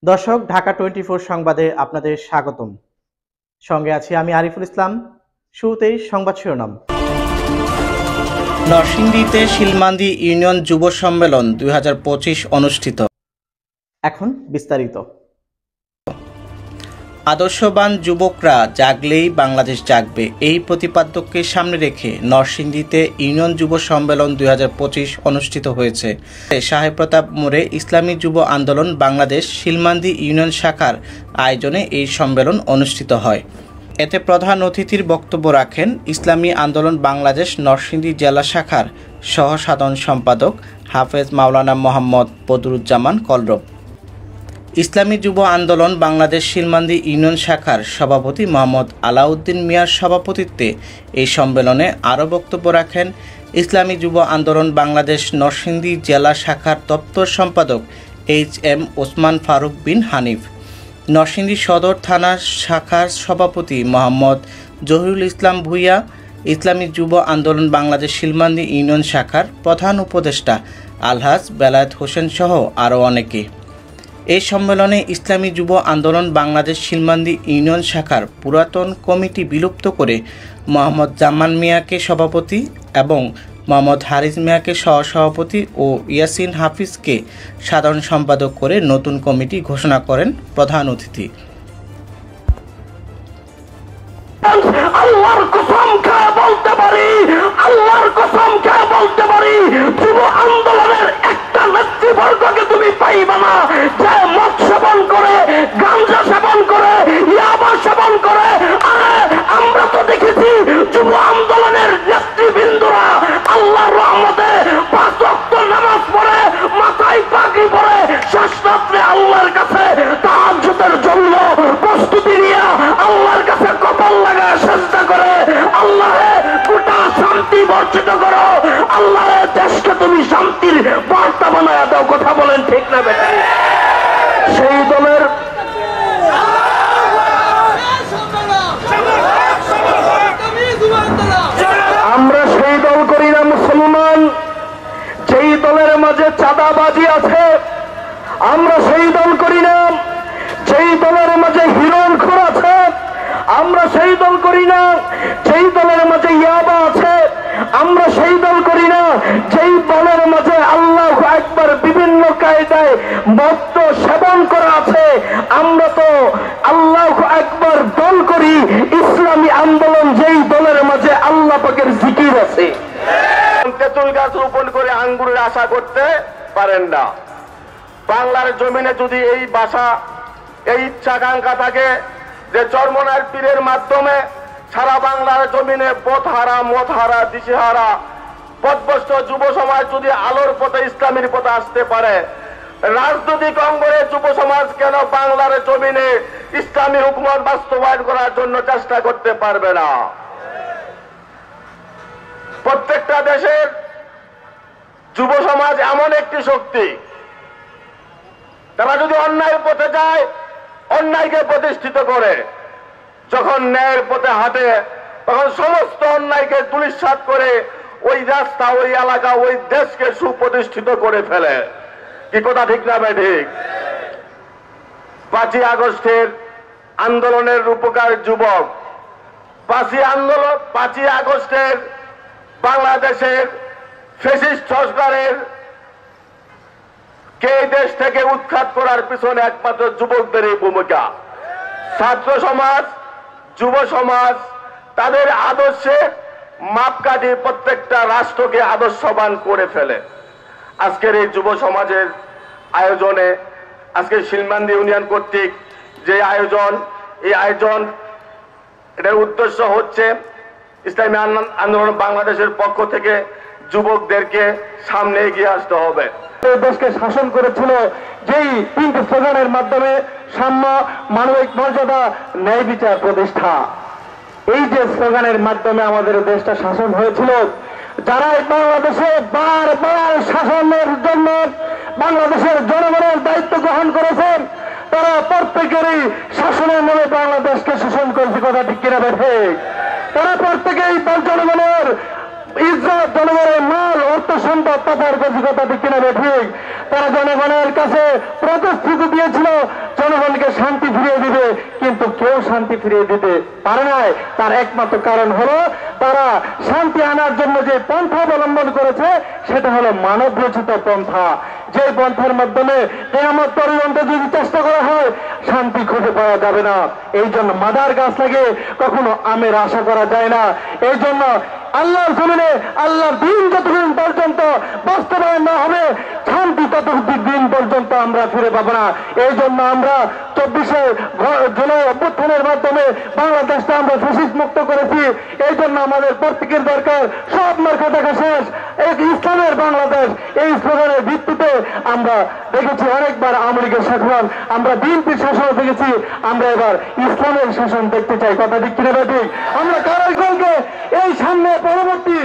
দর্শক, ঢাকা 24 সংবাদে আপনাদের স্বাগতম। সঙ্গে আছি আমি আরিফুল ইসলাম। শুরুতেই সংবাদ শিরোনাম। নরসিংদীতে শিলমান্দি ইউনিয়ন যুব সম্মেলন 2025 অনুষ্ঠিত। এখন বিস্তারিত। আদর্শবান যুবকরা জাগলেই বাংলাদেশ জাগবে, এই প্রতিপাদ্যকে সামনে রেখে নরসিংদীতে ইউনিয়ন যুব সম্মেলন 2025 অনুষ্ঠিত হয়েছে। সাহেব প্রতাপ মোড়ে ইসলামী যুব আন্দোলন বাংলাদেশ শিলমান্দি ইউনিয়ন শাখার আয়োজনে এই সম্মেলন অনুষ্ঠিত হয়। এতে প্রধান অতিথির বক্তব্য রাখেন ইসলামী আন্দোলন বাংলাদেশ নরসিংদী জেলা শাখার সহ সাধারণ সম্পাদক হাফেজ মাওলানা মোহাম্মদ বদরুজ্জামান কলরব। ইসলামী যুব আন্দোলন বাংলাদেশ শিলমান্দি ইউনিয়ন শাখার সভাপতি মোহাম্মদ আলাউদ্দিন মিয়ার সভাপতিত্বে এই সম্মেলনে আরও বক্তব্য রাখেন ইসলামী যুব আন্দোলন বাংলাদেশ নরসিংদী জেলা শাখার দপ্তর সম্পাদক HM ওসমান ফারুক বিন হানিফ, নরসিংদী সদর থানা শাখার সভাপতি মোহাম্মদ জহিরুল ইসলাম ভূঁইয়া, ইসলামী যুব আন্দোলন বাংলাদেশ শিলমান্দি ইউনিয়ন শাখার প্রধান উপদেষ্টা আলহাজ বেলায়েত হোসেন সহ আরও অনেকে। এই সম্মেলনে ইসলামী যুব আন্দোলন বাংলাদেশ শিলমান্দি ইউনিয়ন শাখার পুরাতন কমিটি বিলুপ্ত করে মোহাম্মদ জামান মিয়াকে সভাপতি এবং মোহাম্মদ হারিস মিয়াকে সহসভাপতি ও ইয়াসিন হাফিজকে সাধারণ সম্পাদক করে নতুন কমিটি ঘোষণা করেন প্রধান অতিথি। আল্লাহর কসম খেয়ে বলতে পারি যুব আন্দোলনের একটা নেতৃবর্গকে তুমি পাইবা না যে মদ সেবন করে, গাঁজা সেবন করে, ইয়াবা সেবন করে। আমরা তো দেখেছি যুব আন্দোলনের নেতৃবৃন্দরা আল্লাহর রহমতে 5 ওয়াক্ত নামাজ পড়ে, মাথায় পাগড়ি পরে, শেষ রাত্রে আল্লাহর কাছে তাহাজ্জুদের জন্য প্রস্তুতি নিয়ে আল্লাহর কাছে কপাল লাগা চেষ্টা করে। আল্লাহ গোটা শান্তি বর্জিত করো, আল্লাহ দেশকে তুমি শান্তির বার্তা বানায় দাও। কথা বলেন ঠিক না বেটা? সেই দলের আমরা সেই দল করি না মুসলমান যেই দলের মাঝে চাঁদাবাজি আছে। আমরা সেই দল করি না যেই দলের মাঝে হিরণখোর আছে। আমরা সেই দল করি না যেই দলের মাঝে ইয়াবা আছে। আমরা সেই দল করি না যেই দলের মাঝে আল্লাহু আকবার বিভিন্ন কায়দায় মদ সেবন করা আছে। আমরা তো আল্লাহু আকবার দল করি ইসলামী আন্দোলন যেই দলের মাঝে আল্লাহ পাকের জিকির আছে। তেঁতুল গাছ রোপণ করে আঙ্গুরের আশা করতে পারেন না। বাংলার জমিনে যদি এই বাসা, এই ইচ্ছাকাঙ্ক্ষা থাকে যে চরমনার পীরের মাধ্যমে সারা বাংলার জমিনে পথহারা, মতহারা, দিশেহারা, পথভ্রষ্ট যুব সমাজ যদি আলোর পথে ইসলামের পথে আসতে পারে, রাজনৈতিক অঙ্গনে যুব সমাজ কেন বাংলার জমিনে ইসলামী হুকুমত বাস্তবায়ন করার জন্য চেষ্টা করতে পারবে না? প্রত্যেকটা দেশের যুব সমাজ এমন একটি শক্তি, তারা যদি অন্যায়ের পথে যায় অন্যায়কে প্রতিষ্ঠিত করে, যখন ন্যায়ের পথে হাঁটে তখন সমস্ত অন্যায়কে ধূলিসাৎ করে ওই রাস্তা, ওই এলাকা, ওই দেশকে সুপ্রতিষ্ঠিত করে ফেলে। কি কথা ঠিক না ভাই? ঠিক। 5ই আগস্টের আন্দোলনের রূপকার যুবক, 5ই আগস্টের বাংলাদেশের ফ্যাসিস্ট সরকারের কে দেশ থেকে উৎখাত করার পিছনে একমাত্র যুবকদেরই ভূমিকা। ছাত্র সমাজ, যুব সমাজ তাদের আদর্শে মাপকাঠি প্রত্যেকটা রাষ্ট্রকে আদর্শবান করে ফেলে। আজকের এই যুব সমাজের আয়োজনে, আজকে শিলমান্দি ইউনিয়ন কর্তৃক যে আয়োজন, এই আয়োজন এটার উদ্দেশ্য হচ্ছে ইসলামী আন্দোলন বাংলাদেশের পক্ষ থেকে যুবকদেরকে সামনে এগিয়ে আসতে হবে। দেশকে শাসন করেছিল যেই 3টি স্লোগানের মাধ্যমে সাম্য, মানবিক মর্যাদা, ন্যায় বিচার প্রতিষ্ঠা। এই যে স্লোগানের মাধ্যমে আমাদের দেশটা শাসন হয়েছিল, যারা বাংলাদেশে বারবার শাসনের জন্য বাংলাদেশের জনগণের দায়িত্ব গ্রহণ করেছেন, তারা প্রত্যেকেরই শাসনের নামে বাংলাদেশকে শোষণ করেছে। কথা ঠিক কিনা বেঠে? তারা প্রত্যেকেই জনগণের ইজ্জত, জনগণের মাল, অর্থ সম্পদ পাচার করেছে। কথা ঠিক কিনা ঠিক? তারা জনগণের কাছে প্রতিশ্রুতি দিয়েছিল জনগণকে শান্তি ফিরিয়ে দিবে, কিন্তু কেউ শান্তি ফিরিয়ে দিতে পারে নাই। তার একমাত্র কারণ হলো তারা শান্তি আনার জন্য যে পন্থা অবলম্বন করেছে সেটা হলো মানব রচিত পন্থা। যে পন্থার মাধ্যমে কিয়ামত পর্যন্ত যদি চেষ্টা করা হয় শান্তি খুঁজে পাওয়া যাবে না। এই জন্য মাদার গাছ লাগে কখনো আমের আশা করা যায় না। এই জন্য আল্লাহর জমিনে আল্লাহর দিন যতদিন পর্যন্ত বাস্তবায়ন না হবে শান্তি ততদিন পর্যন্ত আমরা ফিরে পাবো না। এই জন্য আমরা 24শে জুলাই অভ্যুত্থানের মাধ্যমে বাংলাদেশটা আমরা ফ্যাসিস্ট মুক্ত করেছি। এই জন্য আমাদের প্রত্যেকের দরকার সব মার্কা দেখা শেষ, এক ইসলামের বাংলাদেশ। এই স্লোগানের ভিত্তিতে আমরা দেখেছি অনেকবার আওয়ামী লীগের শাসন, আমরা বিএনপির শাসন দেখেছি, আমরা এবার ইসলামের শাসন দেখতে চাই। কথা ঠিক কিনা ঠিক? আমরা কারাইকলকে এই সামনে পরবর্তী